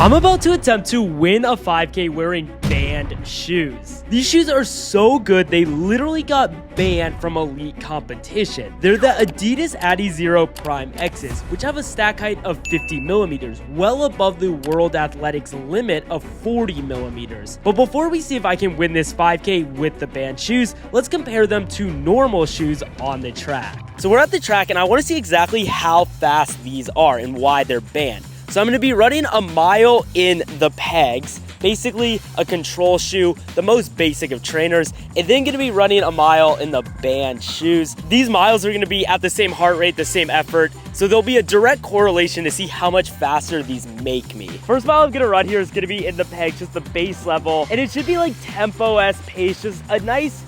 I'm about to attempt to win a 5K wearing banned shoes. These shoes are so good, they literally got banned from elite competition. They're the Adidas Adizero Prime X's, which have a stack height of 50 millimeters, well above the World Athletics limit of 40 millimeters. But before we see if I can win this 5K with the banned shoes, let's compare them to normal shoes on the track. So we're at the track and I want to see exactly how fast these are and why they're banned. So I'm going to be running a mile in the pegs, basically a control shoe, the most basic of trainers, and then going to be running a mile in the banned shoes. These miles are going to be at the same heart rate, the same effort, so there'll be a direct correlation to see how much faster these make me. First mile I'm going to run here is going to be in the pegs, just the base level, and it should be like tempo-esque pace, just a nice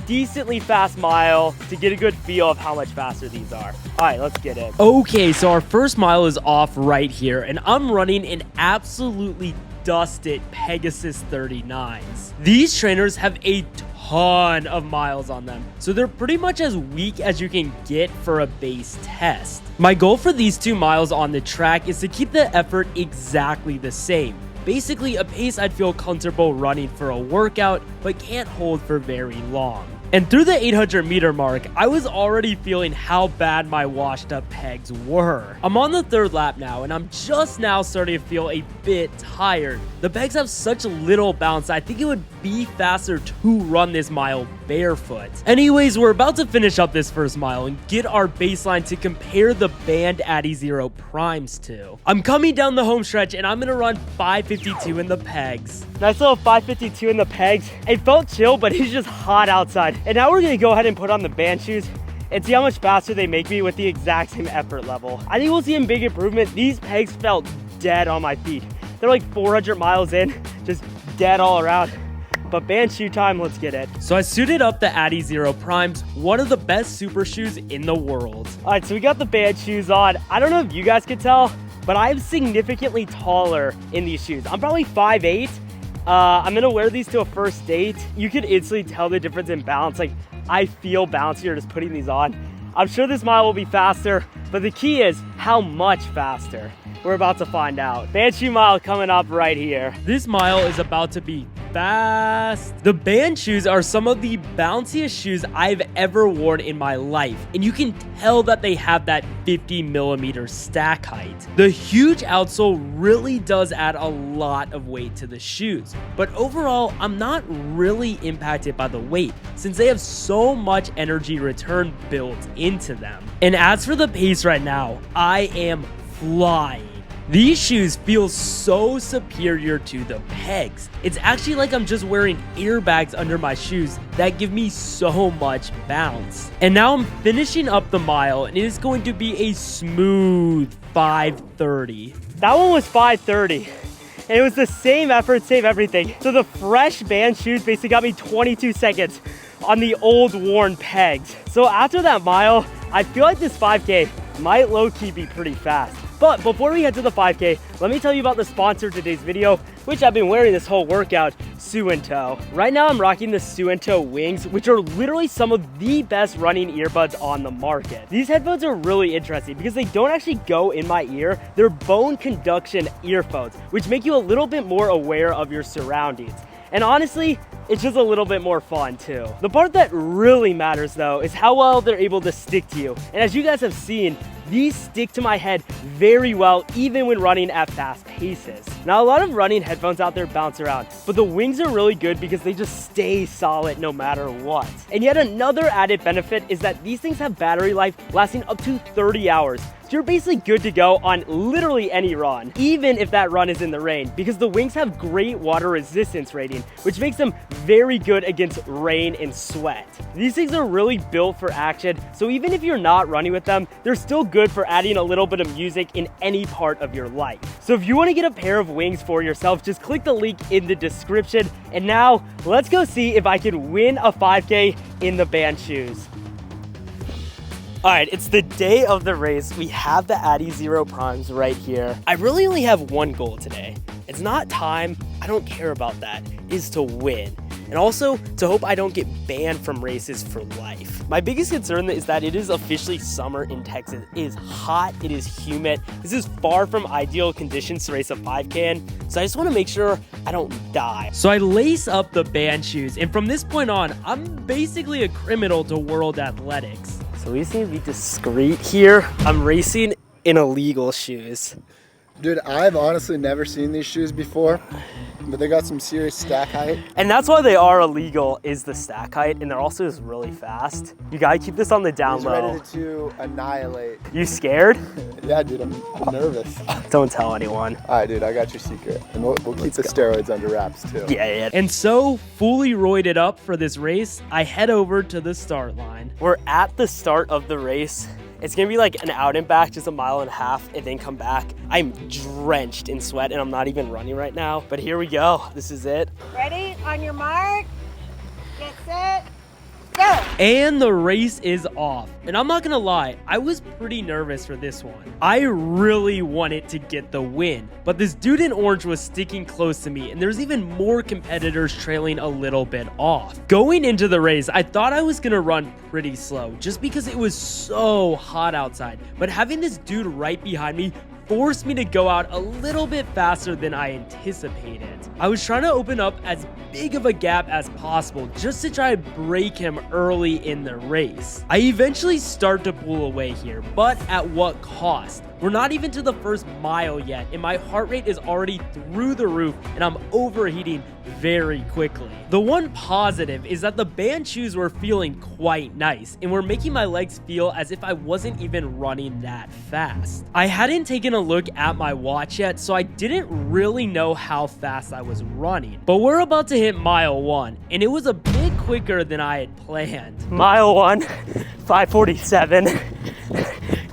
decently fast mile to get a good feel of how much faster these are. All right, let's get it. Okay, so our first mile is off right here, and I'm running an absolutely dusted Pegasus 39s. These trainers have a ton of miles on them, so they're pretty much as weak as you can get for a base test. My goal for these 2 miles on the track is to keep the effort exactly the same. Basically, a pace I'd feel comfortable running for a workout, but can't hold for very long. And through the 800 meter mark, I was already feeling how bad my washed up pegs were. I'm on the 3rd lap now, and I'm just now starting to feel a bit tired. The pegs have such little bounce, I think it would be faster to run this mile barefoot. Anyways, we're about to finish up this first mile and get our baseline to compare the banned Adizero Primes to. I'm coming down the home stretch, and I'm gonna run 5:52 in the pegs. Nice little 5:52 in the pegs. It felt chill, but it's just hot outside. And now we're gonna go ahead and put on the band shoes and see how much faster they make me with the exact same effort level. I think we'll see a big improvement. These pegs felt dead on my feet. They're like 400 miles in, just dead all around. But band shoe time, let's get it. So I suited up the Adizero Primes, one of the best super shoes in the world. All right, so we got the band shoes on. I don't know if you guys could tell, but I'm significantly taller in these shoes. I'm probably 5'8". I'm gonna wear these to a first date. You can instantly tell the difference in balance. Like, I feel bouncier just putting these on. I'm sure this mile will be faster, but the key is how much faster. We're about to find out. Band shoe mile coming up right here. This mile is about to be fast. The band shoes are some of the bounciest shoes I've ever worn in my life, and you can tell that they have that 50 millimeter stack height. The huge outsole really does add a lot of weight to the shoes, but overall I'm not really impacted by the weight since they have so much energy return built into them. And as for the pace right now, I am flying. These shoes feel so superior to the pegs. It's actually like I'm just wearing airbags under my shoes that give me so much bounce. And now I'm finishing up the mile, and it is going to be a smooth 5:30. That one was 5:30. And it was the same effort, same everything. So the fresh band shoes basically got me 22 seconds on the old worn pegs. So after that mile, I feel like this 5K might low-key be pretty fast. But before we head to the 5K, let me tell you about the sponsor of today's video, which I've been wearing this whole workout, Suunto. Right now I'm rocking the Suunto Wings, which are literally some of the best running earbuds on the market. These headphones are really interesting because they don't actually go in my ear. They're bone conduction earphones, which make you a little bit more aware of your surroundings. And honestly, it's just a little bit more fun too. The part that really matters though is how well they're able to stick to you. And as you guys have seen, these stick to my head very well, even when running at fast paces. Now, a lot of running headphones out there bounce around, but the Wings are really good because they just stay solid no matter what. And yet another added benefit is that these things have battery life lasting up to 30 hours. So you're basically good to go on literally any run, even if that run is in the rain, because the Wings have great water resistance rating, which makes them very good against rain and sweat. These things are really built for action, so even if you're not running with them, they're still good for adding a little bit of music in any part of your life. So if you want to get a pair of Wings for yourself, just click the link in the description. And now let's go see if I can win a 5K in the band shoes. All right, it's the day of the race. We have the Adizero Primes right here. I really only have one goal today. It's not time. I don't care about that. It is to win. and also to hope I don't get banned from races for life. My biggest concern is that it is officially summer in Texas. It is hot, it is humid. This is far from ideal conditions to race a 5K in, so I just want to make sure I don't die. So I lace up the band shoes, and from this point on, I'm basically a criminal to World Athletics. So we just need to be discreet here. I'm racing in illegal shoes. Dude, I've honestly never seen these shoes before, but they got some serious stack height. And that's why they are illegal, is the stack height, and they're also just really fast. You gotta keep this on the down low. Ready to annihilate. You scared? Yeah, dude, I'm nervous. Don't tell anyone. All right, dude, I got your secret. And we'll keep the steroids under wraps, too. Yeah. And so, fully roided up for this race, I head over to the start line. We're at the start of the race. It's gonna be like an out and back, just a mile and a half, and then come back. I'm drenched in sweat, and I'm not even running right now. But here we go. This is it. Ready? On your mark, get set, go! And the race is off. And I'm not gonna lie, I was pretty nervous for this one. I really wanted to get the win, but this dude in orange was sticking close to me, and there's even more competitors trailing a little bit off. Going into the race, I thought I was gonna run pretty slow, just because it was so hot outside. But having this dude right behind me forced me to go out a little bit faster than I anticipated. I was trying to open up as big of a gap as possible just to try to break him early in the race. I eventually start to pull away here, but at what cost? We're not even to the first mile yet, and my heart rate is already through the roof, and I'm overheating very quickly. The one positive is that the band shoes were feeling quite nice, and were making my legs feel as if I wasn't even running that fast. I hadn't taken a look at my watch yet, so I didn't really know how fast I was running. But we're about to hit mile 1, and it was a bit quicker than I had planned. Mile 1, 5:47.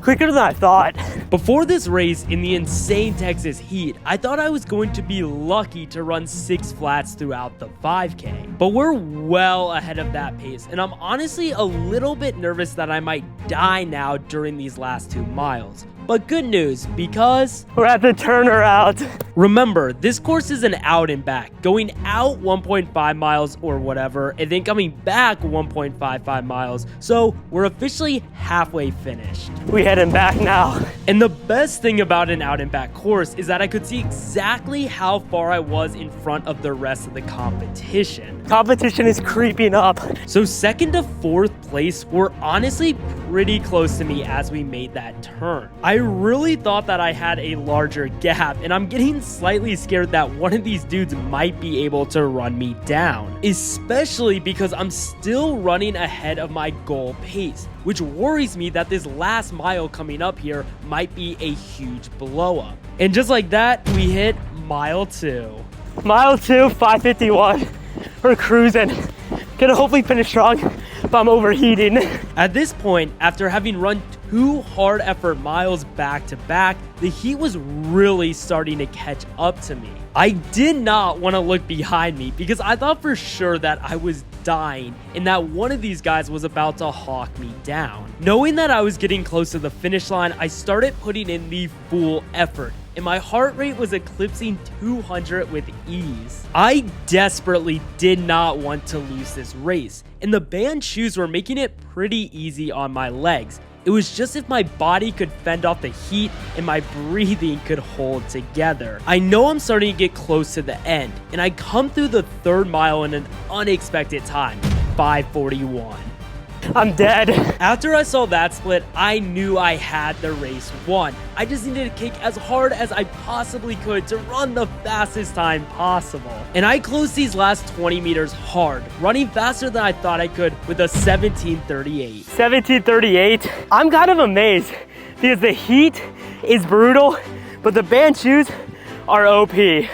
Quicker than I thought. Before this race in the insane Texas heat, I thought I was going to be lucky to run 6 flats throughout the 5K. But we're well ahead of that pace, and I'm honestly a little bit nervous that I might die now during these last 2 miles. But good news, because we're at the turnaround. Remember, this course is an out and back, going out 1.5 miles or whatever, and then coming back 1.55 miles. So we're officially halfway finished. We heading back now. And the best thing about an out and back course is that I could see exactly how far I was in front of the rest of the competition. Competition is creeping up. So 2nd to 4th place were honestly pretty close to me as we made that turn. I really thought that I had a larger gap, and I'm getting slightly scared that one of these dudes might be able to run me down, especially because I'm still running ahead of my goal pace, which worries me that this last mile coming up here might be a huge blow up. And just like that, we hit mile 2. Mile 2, 5:51. We're cruising. Gonna hopefully finish strong, but I'm overheating. At this point, after having run 2 hard effort miles back to back, the heat was really starting to catch up to me. I did not want to look behind me because I thought for sure that I was dying and that one of these guys was about to hawk me down. Knowing that I was getting close to the finish line, I started putting in the full effort, and my heart rate was eclipsing 200 with ease. I desperately did not want to lose this race, and the band shoes were making it pretty easy on my legs. It was just if my body could fend off the heat and my breathing could hold together. I know I'm starting to get close to the end, and I come through the 3rd mile in an unexpected time, 5:41. I'm dead. After I saw that split, I knew I had the race won. I just needed to kick as hard as I possibly could to run the fastest time possible. And I closed these last 20 meters hard, running faster than I thought I could with a 17:38. 17:38. I'm kind of amazed because the heat is brutal, but the band shoes are OP.